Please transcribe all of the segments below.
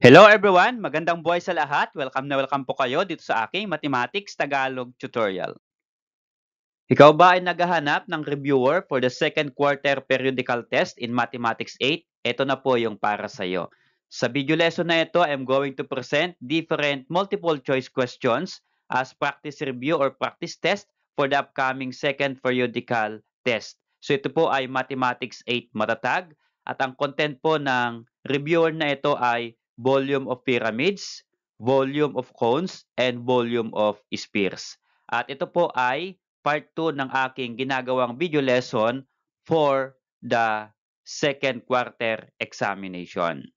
Hello everyone! Magandang buhay sa lahat. Welcome na welcome po kayo dito sa aking Mathematics Tagalog tutorial. Ikaw ba ay naghahanap ng reviewer for the second quarter periodical test in Mathematics 8? Ito na po yung para sa iyo. Sa video lesson na ito, I'm going to present different multiple choice questions as practice review or practice test for the upcoming second periodical test. So ito po ay Mathematics 8 matatag at ang content po ng reviewer na ito ay volume of pyramids, volume of cones, and volume of spheres. At ito po ay part 2 ng aking ginagawang video lesson for the second quarter examination.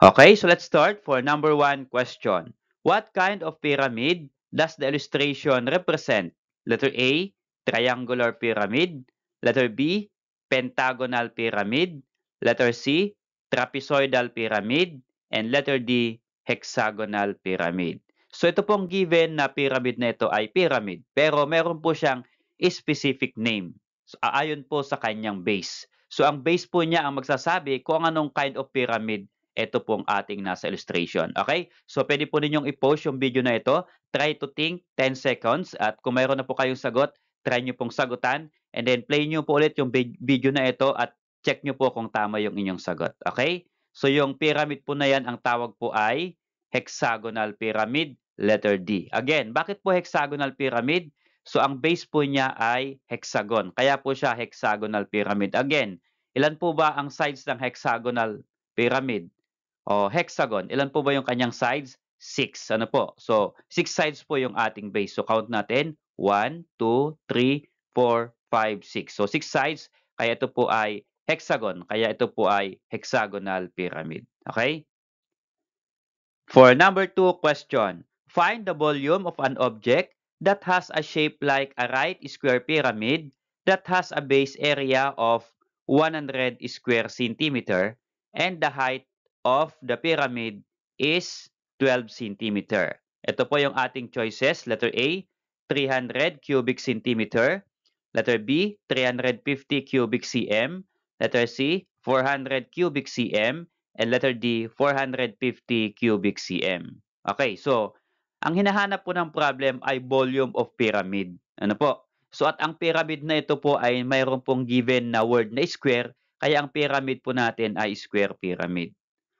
Okay, so let's start for number 1 question. What kind of pyramid does the illustration represent? Letter A, triangular pyramid. Letter B, pentagonal pyramid. Letter C, trapezoidal pyramid. And letter D, hexagonal pyramid. So ito pong given na pyramid na ito ay pyramid, pero meron po siyang specific name. So, ayon po sa kanyang base. So ang base po niya ang magsasabi kung anong kind of pyramid ito pong ating nasa illustration. Okay? So pwede po ninyong i-post yung video na ito. Try to think 10 seconds at kung mayroon na po kayong sagot, try nyo pong sagutan and then play nyo po ulit yung video na ito at check nyo po kung tama yung inyong sagot. Okay? So yung pyramid po na yan, ang tawag po ay hexagonal pyramid, letter D. Again, bakit po hexagonal pyramid? So ang base po niya ay hexagon. Kaya po siya hexagonal pyramid. Again, ilan po ba ang sides ng hexagonal pyramid? O hexagon, ilan po ba yung kanyang sides? 6. Ano po? So, 6 sides po yung ating base. So, count natin. 1, 2, 3, 4, 5, 6. So, 6 sides. Kaya ito po ay hexagon. Kaya ito po ay hexagonal pyramid. Okay? For number 2 question, find the volume of an object that has a shape like a right square pyramid that has a base area of 100 square centimeter and the height of the pyramid is 12 centimeter. Ito po yung ating choices. Letter A, 300 cubic centimeter. Letter B, 350 cubic cm. Letter C, 400 cubic cm. And letter D, 450 cubic cm. Okay, so ang hinahanap po ng problem ay volume of pyramid. Ano po? So at ang pyramid na ito po ay mayroon pong given na word na square, kaya ang pyramid po natin ay square pyramid.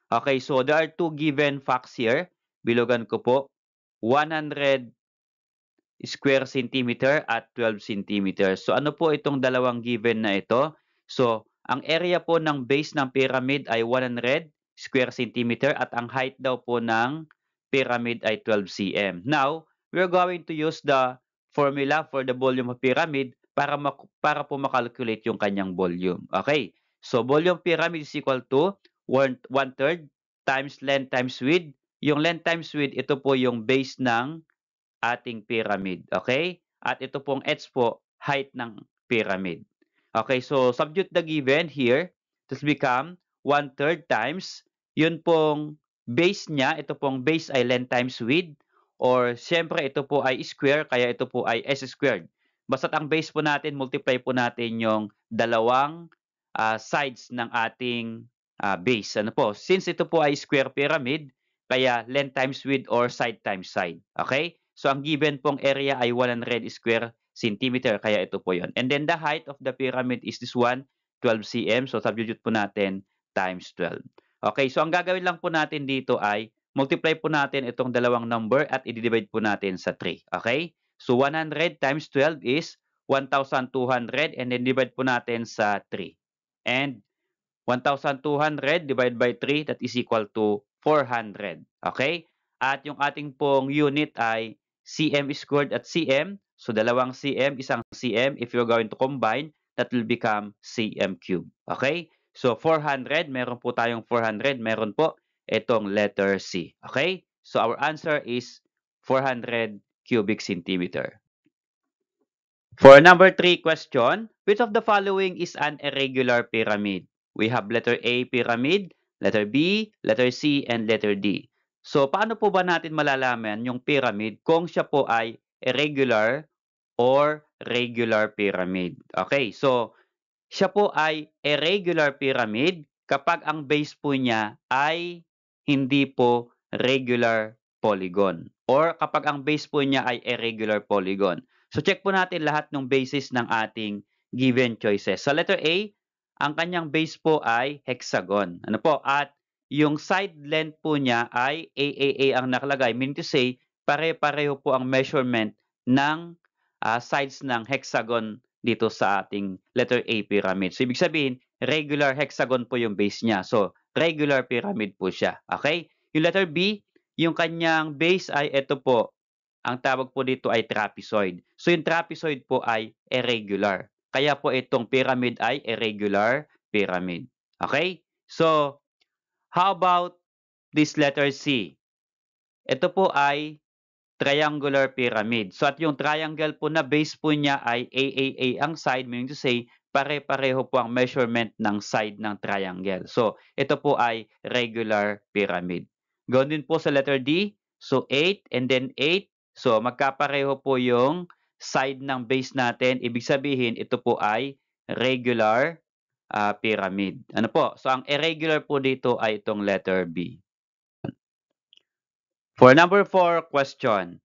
Okay, so there are two given facts here. Bilugan ko po, 100 square centimeter at 12 centimeter. So ano po itong dalawang given na ito? So ang area po ng base ng pyramid ay 100 square centimeter at ang height daw po ng pyramid ay 12 cm. Now, we're going to use the formula for the volume of pyramid para po makalculate yung kanyang volume. Okay? So, volume pyramid is equal to 1/3 times length times width. Yung length times width, ito po yung base ng ating pyramid. Okay? At ito pong h po, height ng pyramid. Okay, so substitute the given here. This become 1/3 times. Yun pong base niya, ito pong base ay length times width. Or siyempre ito po ay square, kaya ito po ay s squared. Basta't ang base po natin, multiply po natin yung dalawang sides ng ating base. Ano po? Since ito po ay square pyramid, kaya length times width or side times side. Okay? So ang given pong area ay 100 square centimeter, kaya ito po yon. And then the height of the pyramid is this one, 12 cm. So substitute po natin times 12. Okay, so ang gagawin lang po natin dito ay multiply po natin itong dalawang number at i-divide po natin sa 3. Okay? So 100 times 12 is 1,200 and then divide po natin sa 3. And 1,200 divided by 3, that is equal to 400. Okay? At yung ating pong unit ay cm squared at cm. So, dalawang cm, isang cm. If you're going to combine, that will become cm cube. Okay? So, 400, meron po tayong 400. Meron po itong letter C. Okay? So, our answer is 400 cubic centimeter. For number 3 question, which of the following is an irregular pyramid? We have letter A, pyramid, letter B, letter C, and letter D. So, paano po ba natin malalaman yung pyramid kung siya po ay irregular or regular pyramid? Okay, so, siya po ay irregular pyramid kapag ang base po niya ay hindi po regular polygon. Or kapag ang base po niya ay irregular polygon. So check po natin lahat ng bases ng ating given choices. Sa letter A, ang kanyang base po ay hexagon. Ano po? At yung side length po niya ay AAA ang nakalagay. Meaning to say, pare-pareho po ang measurement ng sides ng hexagon dito sa ating letter A pyramid. So, ibig sabihin, regular hexagon po yung base niya. So, regular pyramid po siya. Okay? Yung letter B, yung kanyang base ay ito po. Ang tawag po dito ay trapezoid. So, yung trapezoid po ay irregular. Kaya po itong pyramid ay irregular pyramid. Okay? So, how about this letter C? Ito po ay triangular pyramid. So at yung triangle po na base po niya ay AAA ang side, meaning to say, pare-pareho po ang measurement ng side ng triangle. So ito po ay regular pyramid. Gawin din po sa letter D. So 8 and then 8. So magkapareho po yung side ng base natin. Ibig sabihin, ito po ay regular pyramid. Ano po? So ang irregular po dito ay itong letter B. For number 4 question,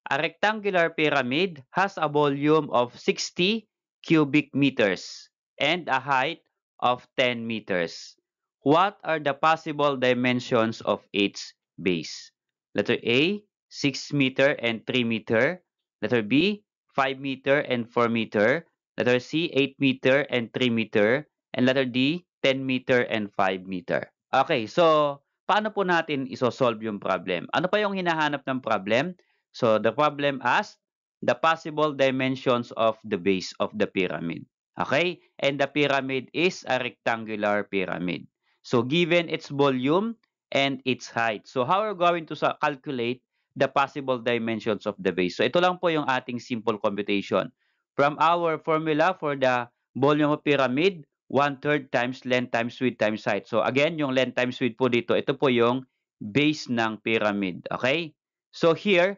a rectangular pyramid has a volume of 60 cubic meters and a height of 10 meters. What are the possible dimensions of its base? Letter A, 6 meter and 3 meter. Letter B, 5 meter and 4 meter. Letter C, 8 meter and 3 meter. And letter D, 10 meter and 5 meter. Okay, so paano po natin isosolve yung problem? Ano pa yung hinahanap ng problem? So, the problem asks the possible dimensions of the base of the pyramid. Okay? And the pyramid is a rectangular pyramid. So, given its volume and its height. So, how are we going to calculate the possible dimensions of the base? So, ito lang po yung ating simple computation. From our formula for the volume of pyramid, 1/3 times length times width times height. So again, yung length times width po dito, ito po yung base ng pyramid. Okay? So here,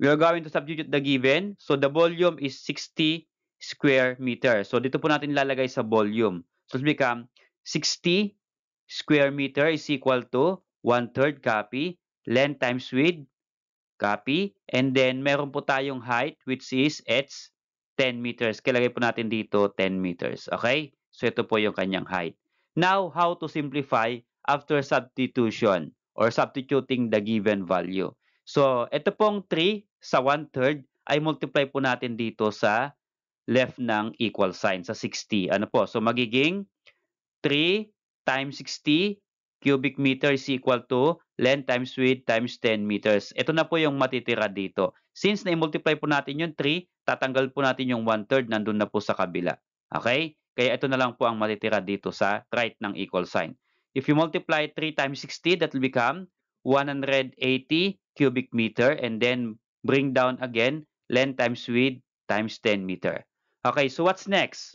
we are going to substitute the given. So the volume is 60 square meter. So dito po natin ilalagay sa volume. So it become 60 square meter is equal to 1/3 copy, length times width, copy, and then meron po tayong height which is it's 10 meters. Kailangan po natin dito 10 meters. Okay? So ito po yung kanyang height. Now, how to simplify after substitution or substituting the given value. So, ito pong 3 sa 1/3 ay multiply po natin dito sa left ng equal sign, sa 60. Ano po? So, magiging 3 times 60 cubic meter is equal to length times width times 10 meters. Ito na po yung matitira dito. Since na-multiply po natin yung 3, tatanggal po natin yung 1/3, nandun na po sa kabila. Okay? Kaya ito na lang po ang matitira dito sa right ng equal sign. If you multiply 3 times 60, that will become 180 cubic meter and then bring down again length times width times 10 meter. Okay, so what's next?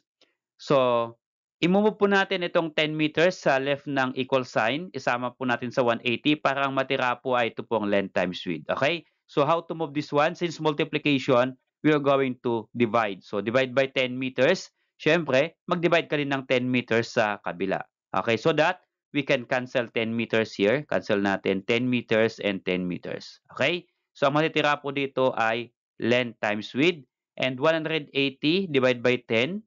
So, i-move po natin itong 10 meters sa left ng equal sign. Isama po natin sa 180 para ang matira po ay ito pong length times width. Okay? So, how to move this one? Since multiplication, we are going to divide. So, divide by 10 meters. Siyempre, mag-divide ka rin ng 10 meters sa kabila. Okay? So that we can cancel 10 meters here. Cancel natin 10 meters and 10 meters. Okay? So, ang matitira po dito ay length times width. And 180 divided by 10.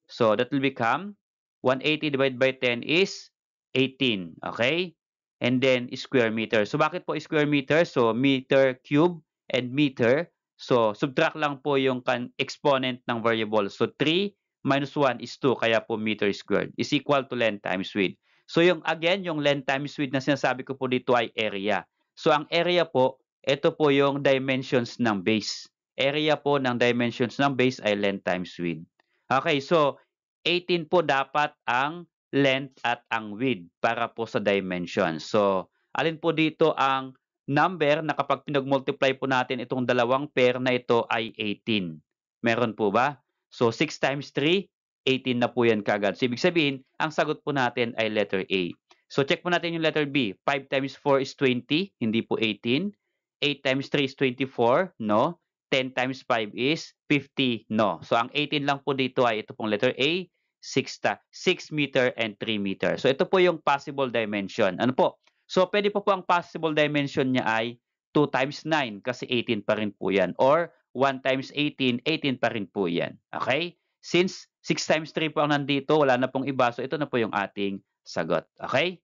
So, that will become 180 divided by 10 is 18. Okay? And then, square meter. So, bakit po square meter? So, meter cube and meter. So, subtract lang po yung exponent ng variable. So, 3 minus 1 is 2. Kaya po meter squared is equal to length times width. So, yung again, yung length times width na sinasabi ko po dito ay area. So, ang area po, ito po yung dimensions ng base. Area po ng dimensions ng base ay length times width. Okay, so 18 po dapat ang length at ang width para po sa dimensions. So, alin po dito ang number na kapag pinag-multiply po natin itong dalawang pair na ito ay 18? Meron po ba? So, 6 times 3, 18 na po yan kagad. So, ibig sabihin, ang sagot po natin ay letter A. So, check po natin yung letter B. 5 times 4 is 20, hindi po 18. 8 times 3 is 24, no? 10 times 5 is 50, no? So, ang 18 lang po dito ay ito pong letter A, 6 meter and 3 meter. So, ito po yung possible dimension. Ano po? So, pwede po ang possible dimension niya ay 2 times 9 kasi 18 pa rin po yan. Or 1 times 18, 18 pa rin po yan. Okay? Since 6 times 3 po ang nandito, wala na pong iba. So, ito na po yung ating sagot. Okay?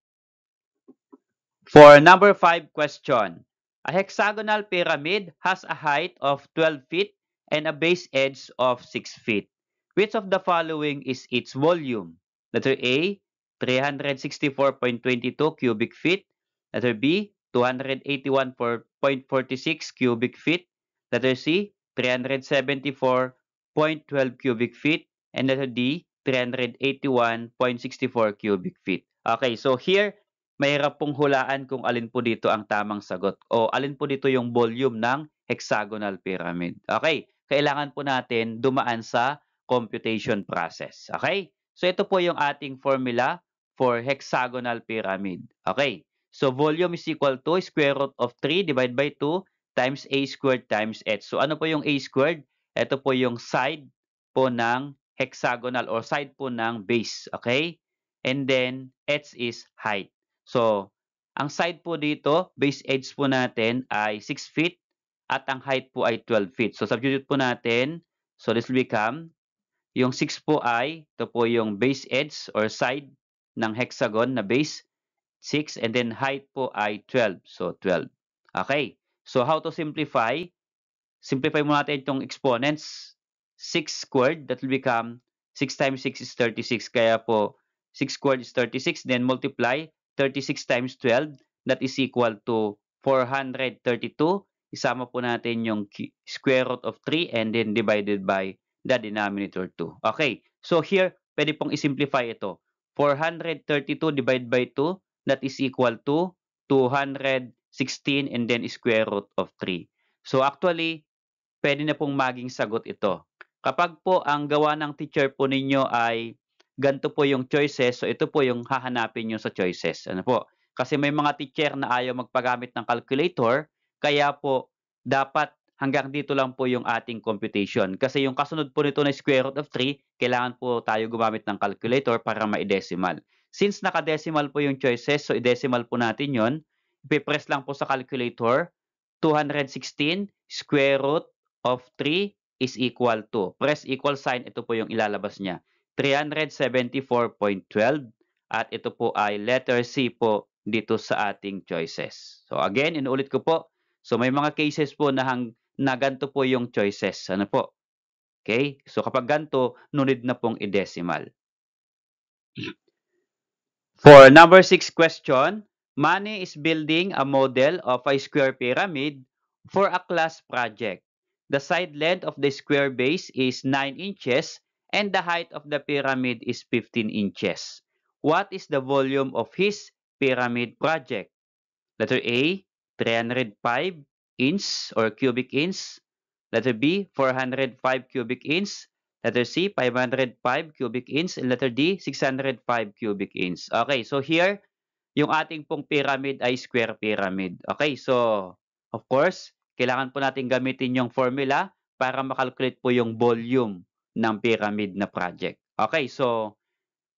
For number 5 question, a hexagonal pyramid has a height of 12 feet and a base edge of 6 feet. Which of the following is its volume? Letter A, 364.22 cubic feet. Letter B, 281.46 cubic feet. Letter C, 374.12 cubic feet. And letter D, 381.64 cubic feet. Okay, so here, mahirap pong hulaan kung alin po dito ang tamang sagot o alin po dito yung volume ng hexagonal pyramid. Okay, kailangan po natin dumaan sa computation process. Okay, so ito po yung ating formula for hexagonal pyramid. Okay, so volume is equal to square root of 3 divided by 2 times a squared times h. So ano po yung a squared? Ito po yung side po ng hexagonal or side po ng base. Okay, and then h is height. So, ang side po dito, base edge po natin ay 6 feet at ang height po ay 12 feet. So, substitute po natin. So, this will become, yung 6 po ay, ito po yung base edge or side ng hexagon na base, 6, and then height po ay 12. So, 12. Okay. So, how to simplify? Simplify mo natin itong exponents. 6 squared, that will become 6 times 6 is 36. Kaya po, 6 squared is 36. Then multiply 36 times 12, that is equal to 432. Isama po natin yung square root of 3 and then divided by the denominator 2. Okay, so here, pwede pong isimplify ito. 432 divided by 2, that is equal to 216 and then square root of 3. So actually, pwede na pong maging sagot ito. Kapag po ang gawa ng teacher po ninyo ay ganito po yung choices, so ito po yung hahanapin nyo sa choices. Ano po? Kasi may mga teacher na ayaw magpagamit ng calculator, kaya po dapat hanggang dito lang po yung ating computation. Kasi yung kasunod po nito na square root of 3, kailangan po tayo gumamit ng calculator para ma-decimal. Since naka-decimal po yung choices, so i-decimal po natin yon. Ipipress lang po sa calculator, 216 square root of 3 is equal to, press equal sign, ito po yung ilalabas niya. 374.12 at ito po ay letter C po dito sa ating choices. So again, inuulit ko po. So may mga cases po na ganito po yung choices. Ano po? Okay? So kapag ganito, no need na pong i-decimal. For number 6 question, Manny is building a model of a square pyramid for a class project. The side length of the square base is 9 inches and the height of the pyramid is 15 inches. What is the volume of his pyramid project? Letter A, 305 inch or cubic inch. Letter B, 405 cubic inch. Letter C, 505 cubic inch. And letter D, 605 cubic inch. Okay, so here, yung ating pong pyramid ay square pyramid. Okay, so of course, kailangan po natin gamitin yung formula para makalculate po yung volume ng pyramid na project. Okay, so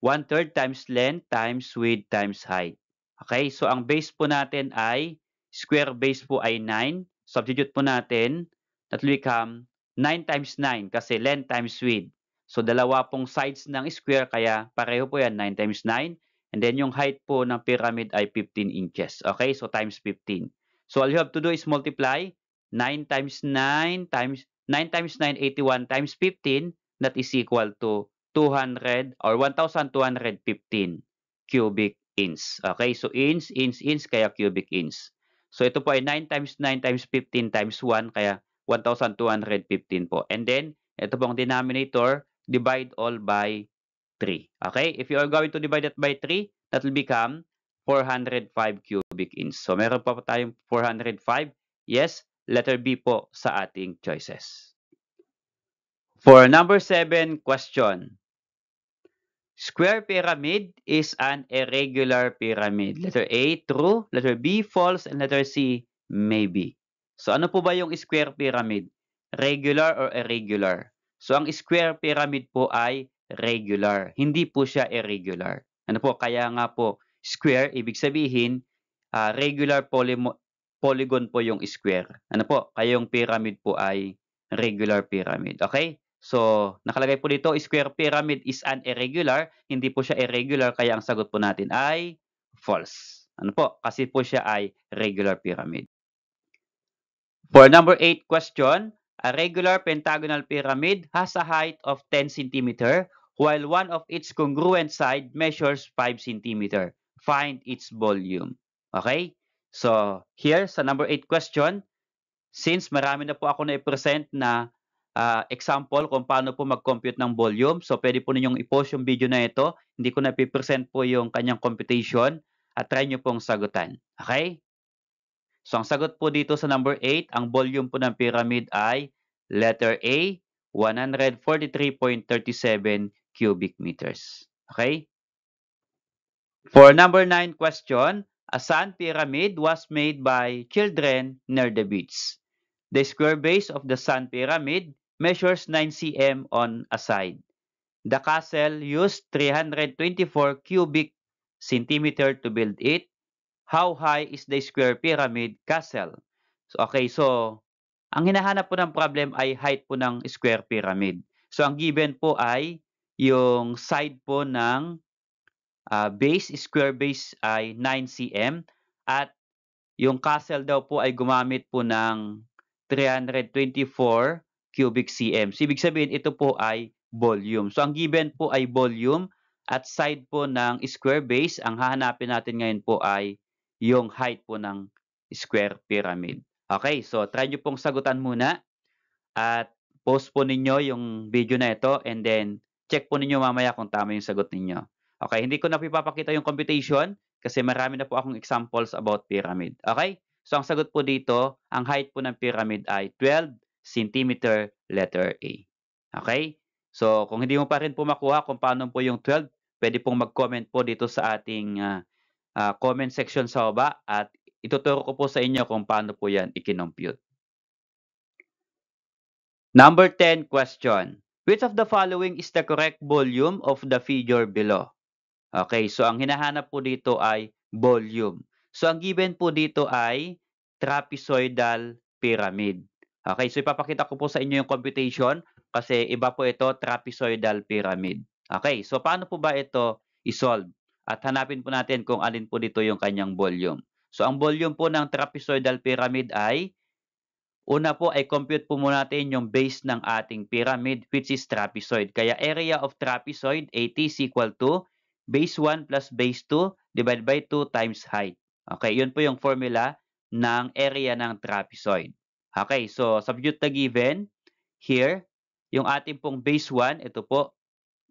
1/3 times length times width times height. Okay, so ang base po natin ay, square base po ay 9. Substitute po natin, that will become 9 times 9 kasi length times width. So dalawa pong sides ng square kaya pareho po yan, 9 times 9. And then yung height po ng pyramid ay 15 inches. Okay, so times 15. So all you have to do is multiply 9 times 9 times 9 times 9, 81 times 15, that is equal to 200 or 1,215 cubic inch. Okay, so inch, kaya cubic inch. So ito po ay 9 times 9 times 15 times 1, kaya 1,215 po. And then, ito pong denominator, divide all by 3. Okay, if you are going to divide it by 3, that will become 405 cubic inch. So meron pa po tayong 405. Yes, letter B po sa ating choices. For number 7 question, square pyramid is an irregular pyramid. Letter A, true. Letter B, false. And letter C, maybe. So ano po ba yung square pyramid? Regular or irregular? So ang square pyramid po ay regular. Hindi po siya irregular. Ano po? Kaya nga po, square, ibig sabihin, regular polygon po yung square. Ano po? Kaya yung pyramid po ay regular pyramid. Okay? So, nakalagay po dito, square pyramid is an irregular. Hindi po siya irregular, kaya ang sagot po natin ay false. Ano po? Kasi po siya ay regular pyramid. For number 8 question, a regular pentagonal pyramid has a height of 10 cm, while one of its congruent side measures 5 cm. Find its volume. Okay? So, here sa number 8 question, since marami na po ako na-present na example kung paano po mag-compute ng volume, so pwede po ninyong i-post yung video na ito. Hindi ko na-present po yung kanyang computation at try nyo pong sagutan. Okay? So, ang sagot po dito sa number 8, ang volume po ng pyramid ay letter A, 143.37 cubic meters. Okay? For number 9 question, a sand pyramid was made by children near the beach. The square base of the sand pyramid measures 9 cm on a side. The castle used 324 cubic centimeter to build it. How high is the square pyramid castle? So, okay, so ang hinahanap po ng problem ay height po ng square pyramid. So, ang given po ay yung side po ng square base ay 9 cm at yung castle daw po ay gumamit po ng 324 cubic cm. So, ibig sabihin, ito po ay volume. So, ang given po ay volume at side po ng square base. Ang hahanapin natin ngayon po ay yung height po ng square pyramid. Okay, so try nyo pong sagutan muna at post po ninyo yung video na ito and then check po ninyo mamaya kung tama yung sagot ninyo. Okay, hindi ko na ipapakita yung computation kasi marami na po akong examples about pyramid. Okay, so ang sagot po dito, ang height po ng pyramid ay 12 cm letter A. Okay, so kung hindi mo pa rin po makuha kung paano po yung 12, pwede pong mag-comment po dito sa ating comment section sa baba at ituturo ko po sa inyo kung paano po yan i-compute. Number 10 question. Which of the following is the correct volume of the figure below? Okay, so ang hinahanap po dito ay volume. So ang given po dito ay trapezoidal pyramid. Okay, so ipapakita ko po sa inyo yung computation kasi iba po ito, trapezoidal pyramid. Okay, so paano po ba ito i-solve? At hanapin po natin kung alin po dito yung kanyang volume. So ang volume po ng trapezoidal pyramid ay una po ay compute po muna natin yung base ng ating pyramid which is trapezoid. Kaya area of trapezoid, AT is equal to base 1 plus base 2 divided by 2 times height. Okay, yun po yung formula ng area ng trapezoid. Okay, so substitute the given here, yung ating pong base 1, ito po,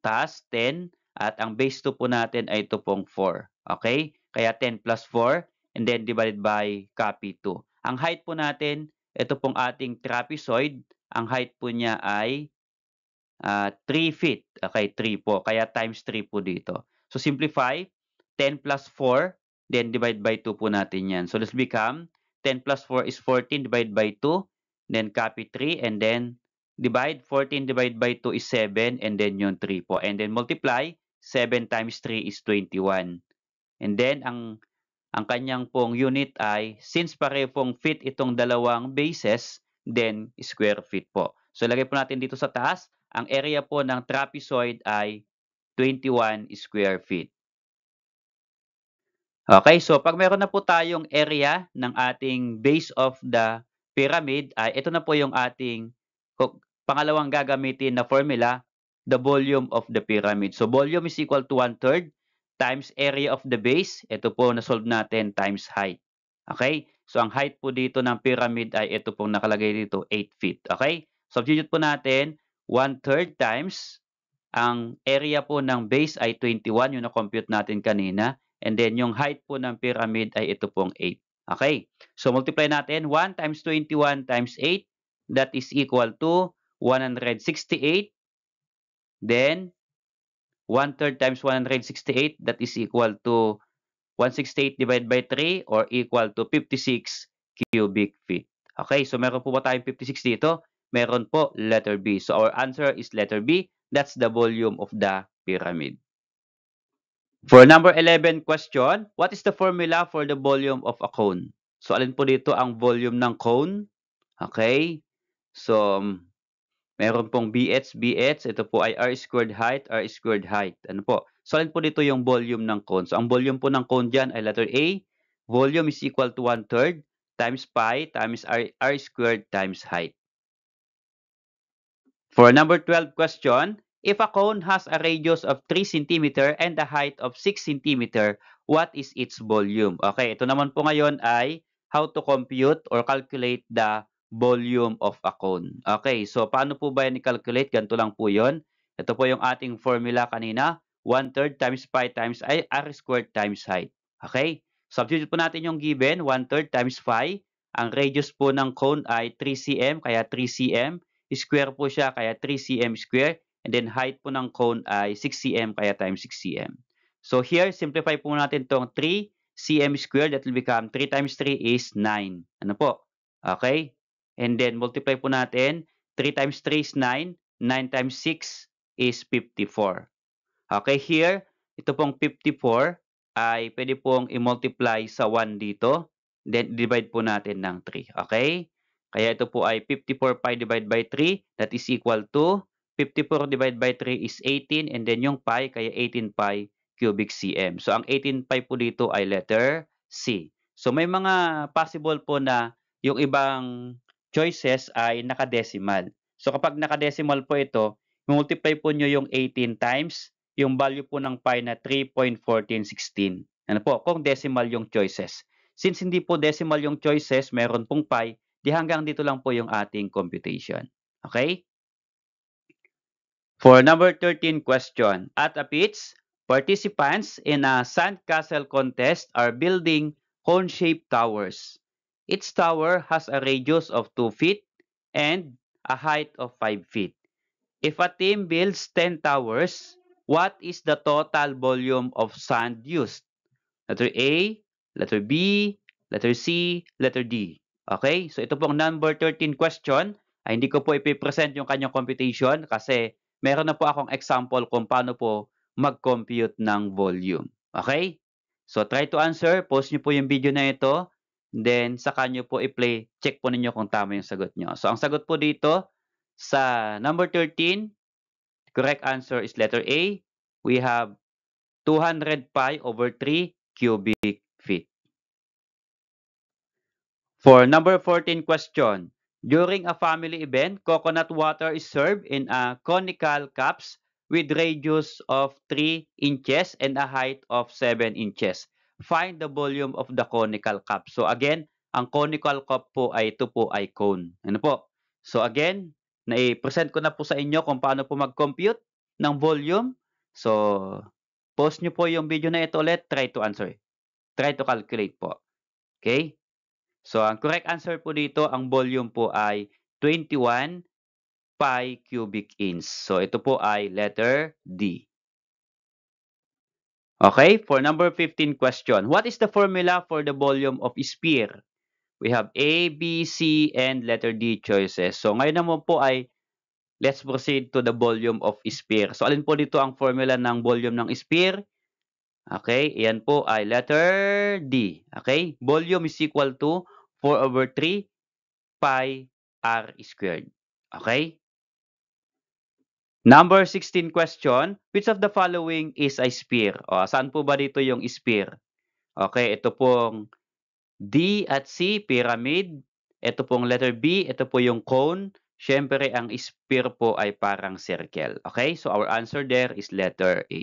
taas 10 at ang base 2 po natin ay ito pong 4. Okay? Kaya 10 plus 4 and then divided by copy 2. Ang height po natin, ito pong ating trapezoid, ang height po niya ay 3 feet. Okay, 3 po. Kaya times 3 po dito. So simplify, 10 plus 4, then divide by 2 po natin yan. So this become 10 plus 4 is 14 divided by 2, then copy 3 and then divide 14 divided by 2 is 7 and then yung 3 po. And then multiply, 7 times 3 is 21. And then ang kanyang pong unit ay since pareho pong feet itong dalawang bases, then square feet po. So lagay po natin dito sa taas, ang area po ng trapezoid ay 21 square feet. Okay, so pag meron na po tayong area ng ating base of the pyramid, ay ito na po yung ating pangalawang gagamitin na formula, the volume of the pyramid. So volume is equal to 1/3 times area of the base. Ito po na-solve natin times height. Okay? So ang height po dito ng pyramid ay ito pong nakalagay dito, 8 feet. Okay? Substitute po natin 1/3 times ang area po ng base ay 21, yung na-compute natin kanina. And then yung height po ng pyramid ay ito pong 8. Okay? So multiply natin 1 times 21 times 8, that is equal to 168. Then 1/3 times 168, that is equal to 168 divided by 3 or equal to 56 cubic feet. Okay, so meron po ba tayong 56 dito? Meron po, letter B. So our answer is letter B. That's the volume of the pyramid. For number 11 question, what is the formula for the volume of a cone? So, alin po dito ang volume ng cone? Okay. So, meron pong BH. Ito po ay R squared height. Ano po? So, alin po dito yung volume ng cone? So, ang volume po ng cone dyan ay letter A. Volume is equal to 1/3 times pi times R squared times height. For number 12 question, if a cone has a radius of 3 cm and a height of 6 cm, what is its volume? Okay, ito naman po ngayon ay how to compute or calculate the volume of a cone. Okay, so paano po ba yan i-calculate? Ganito lang po yun. Ito po yung ating formula kanina, 1/3 times pi times R squared times height. Okay, substitute po natin yung given, 1/3 times pi. Ang radius po ng cone ay 3 cm, kaya 3 cm. Square po siya, kaya 3 cm square. And then height po ng cone ay 6 cm, kaya times 6 cm. So here, simplify po natin itong 3 cm square. That will become 3 times 3 is 9. Ano po? Okay? And then multiply po natin. 3 times 3 is 9. 9 times 6 is 54. Okay, here, ito pong 54 ay pwede pong i-multiply sa 1 dito. Then divide po natin ng 3. Okay? Kaya ito po ay 54 pi divided by 3. That is equal to 54 divided by 3 is 18. And then yung pi, kaya 18 pi cubic cm. So ang 18 pi po dito ay letter C. So may mga possible po na yung ibang choices ay nakadecimal. So kapag nakadecimal po ito, multiply po nyo yung 18 times yung value po ng pi na 3.1416. Ano po? Kung decimal yung choices. Since hindi po decimal yung choices, meron pong pi, di hanggang dito lang po yung ating computation. Okay? For number 13 question, at a pitch, participants in a sandcastle contest are building cone-shaped towers. Each tower has a radius of 2 feet and a height of 5 feet. If a team builds 10 towers, what is the total volume of sand used? Letter A, letter B, letter C, letter D. Okay? So ito pong number 13 question. Ay hindi ko po ipipresent yung kanyang computation kasi meron na po akong example kung paano po mag-compute ng volume. Okay? So try to answer. Post nyo po yung video na ito. Then saka nyo po i-play. Check po ninyo kung tama yung sagot nyo. So ang sagot po dito sa number 13, correct answer is letter A. We have 200 pi over 3 cubic feet. For number 14 question, during a family event, coconut water is served in a conical cups with radius of 3 inches and a height of 7 inches. Find the volume of the conical cup. So again, ang conical cup po ay ito po ay cone. Ano po? So again, na-present ko na po sa inyo kung paano po mag-compute ng volume. So, post nyo po yung video na ito ulit. Try to answer. Try to calculate po. Okay? So, ang correct answer po dito, ang volume po ay 21 pi cubic inch. So, ito po ay letter D. Okay, for number 15 question. What is the formula for the volume of a sphere? We have A, B, C, and letter D choices. So, ngayon naman po ay let's proceed to the volume of a sphere. So, alin po dito ang formula ng volume ng sphere? Okay, iyan po ay letter D. Okay, volume is equal to 4 over 3 pi r squared. Okay? Number 16 question, which of the following is a sphere? O, saan po ba dito yung sphere? Okay, ito pong D at C, pyramid. Ito pong letter B, ito po yung cone. Siyempre, ang sphere po ay parang circle. Okay, so our answer there is letter A.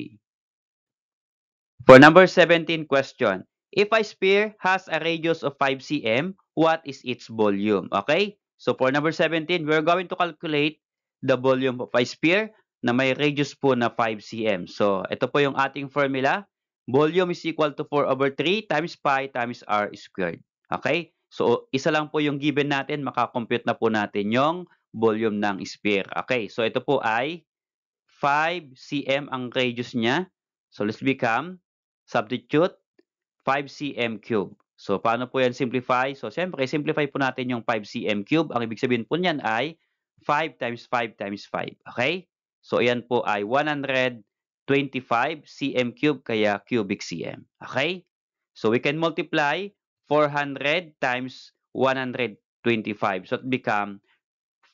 For number 17 question, if a sphere has a radius of 5 cm, what is its volume? Okay? So for number 17, we're going to calculate the volume of a sphere na may radius po na 5 cm. So ito po yung ating formula. Volume is equal to 4 over 3 times pi times r squared. Okay? So isa lang po yung given natin, makakompute na po natin yung volume ng sphere. Okay? So ito po ay 5 cm ang radius niya. So let's become substitute 5 cm cube. So, paano po yan simplify? So, siyempre, simplify po natin yung 5 cm cube. Ang ibig sabihin po niyan ay 5 times 5 times 5. Okay? So, yan po ay 100 25 cm cube kaya cubic cm. Okay? So we can multiply 400 times 125. So it become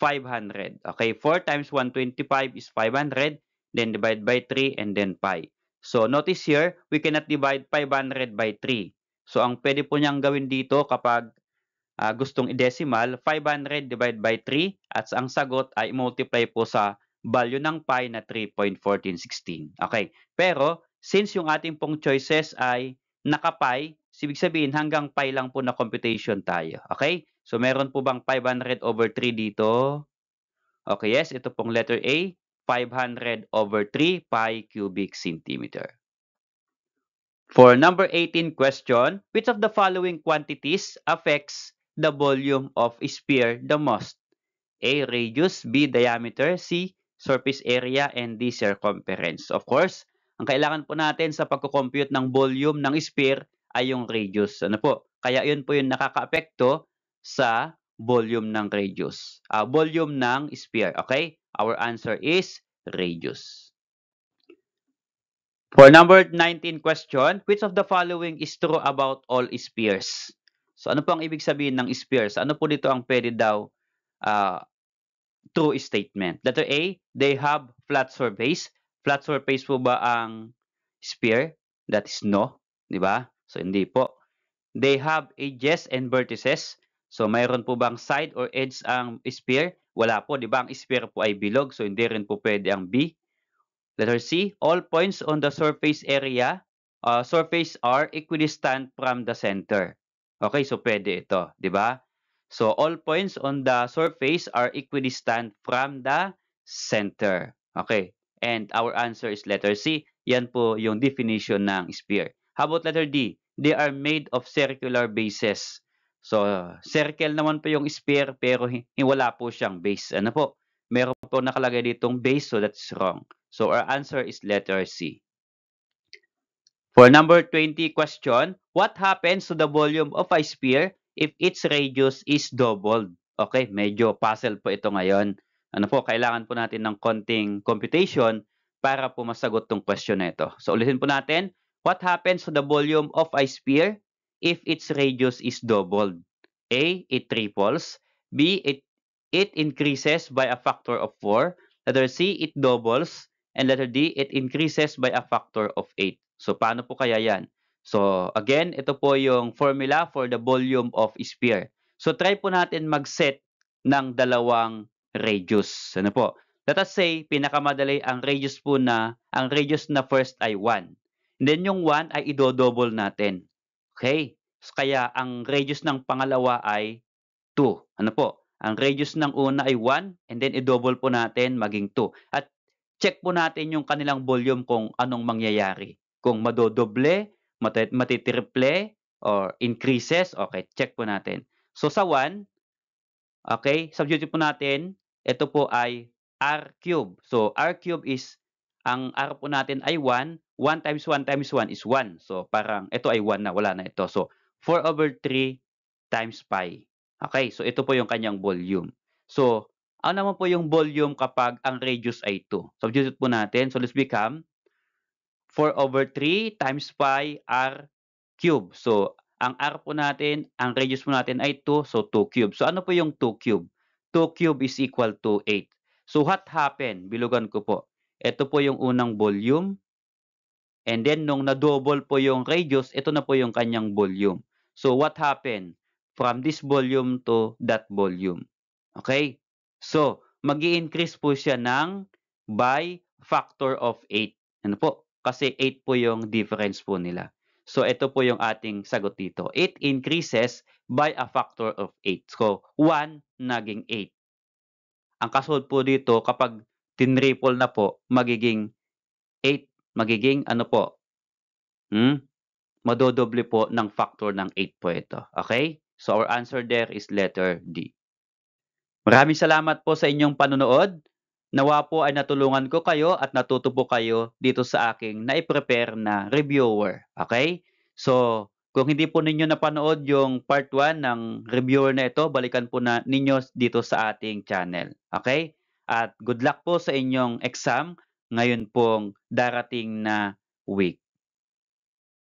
500. Okay, 4 times 125 is 500, then divide by 3 and then pi. So notice here, we cannot divide 500 by 3. So ang pwede po niyang gawin dito kapag gustong i-decimal, 500 divided by 3 at ang sagot ay multiply po sa value ng pi na 3.1416. Okay. Pero since yung ating pong choices ay naka-pi, ibig sabihin hanggang pi lang po na computation tayo. Okay? So meron po bang 500 over 3 dito? Okay, yes, ito pong letter A, 500 over 3 pi cubic centimeter. For number 18 question, which of the following quantities affects the volume of a sphere the most? A. Radius, B. Diameter, C. Surface area, and D. Circumference. Of course, ang kailangan po natin sa pagko-compute ng volume ng sphere ay yung radius. Ano po? Kaya yun po yung nakaka-apekto sa volume ng radius. Volume ng sphere. Okay? Our answer is radius. For number 19 question, which of the following is true about all spheres? So ano po ang ibig sabihin ng spheres? Ano po dito ang pwede daw true statement? Letter A, they have flat surface. Flat surface po ba ang sphere? That is no, di ba? So hindi po. They have edges and vertices. So mayroon po bang side or edge ang sphere? Wala po, di ba? Ang sphere po ay bilog, so hindi rin po pwede ang B. Letter C, all points on the surface area, surface are equidistant from the center. Okay, so pwede ito, di ba? So all points on the surface are equidistant from the center. Okay, and our answer is letter C. Yan po yung definition ng sphere. How about letter D? They are made of circular bases. So, circle naman po yung sphere pero wala po siyang base. Ano po? Meron po nakalagay ditong base, so that's wrong. So our answer is letter C. For number 20 question, what happens to the volume of a sphere if its radius is doubled? Okay, medyo puzzle po ito ngayon. Ano po, kailangan po natin ng konting computation para po masagot tong question na ito. So ulitin po natin, what happens to the volume of a sphere if its radius is doubled? A, it triples. B, it increases by a factor of 4. Letter C, it doubles. And letter D, it increases by a factor of 8. So, paano po kaya yan? So, again, ito po yung formula for the volume of sphere. So, try po natin mag-set ng dalawang radius. Ano po? Let us say, pinakamadali ang radius na first ay 1. And then yung 1 ay idodouble natin. Okay? So, kaya ang radius ng pangalawa ay 2. Ano po? Ang radius ng una ay 1 and then i-double po natin maging 2. At check po natin yung kanilang volume kung anong mangyayari. Kung madodoble, matitriple, or increases, okay, check po natin. So sa 1, okay, substitute po natin, ito po ay r cube. So r cube is, ang r po natin ay 1, 1 times 1 times 1 is 1. So parang ito ay 1 na, wala na ito. So 4 over 3 times pi. Okay, so ito po yung kanyang volume. So ano naman po yung volume kapag ang radius ay 2? Substitute po natin. So let's become 4 over 3 times pi r cube. So ang r po natin, ang radius po natin ay 2, so 2 cube. So ano po yung 2 cube? 2 cube is equal to 8. So what happened? Bilugan ko po. Ito po yung unang volume. And then nung na-double po yung radius, ito na po yung kanyang volume. So what happened? From this volume to that volume. Okay? So, mag-i-increase po siya ng by factor of 8. Ano po? Kasi 8 po yung difference po nila. So, ito po yung ating sagot dito. It increases by a factor of 8. So, 1 naging 8. Ang kasunod po dito, kapag tinriple na po, magiging 8. Magiging ano po? Madodoble po ng factor ng 8 po ito. Okay? So, our answer there is letter D. Maraming salamat po sa inyong panonood. Nawa po ay natulungan ko kayo at natuto po kayo dito sa aking nai-prepare na reviewer. Okay? So, kung hindi po ninyo napanood yung part 1 ng reviewer na ito, balikan po na ninyo dito sa ating channel. Okay? At good luck po sa inyong exam. ngayon pong darating na week.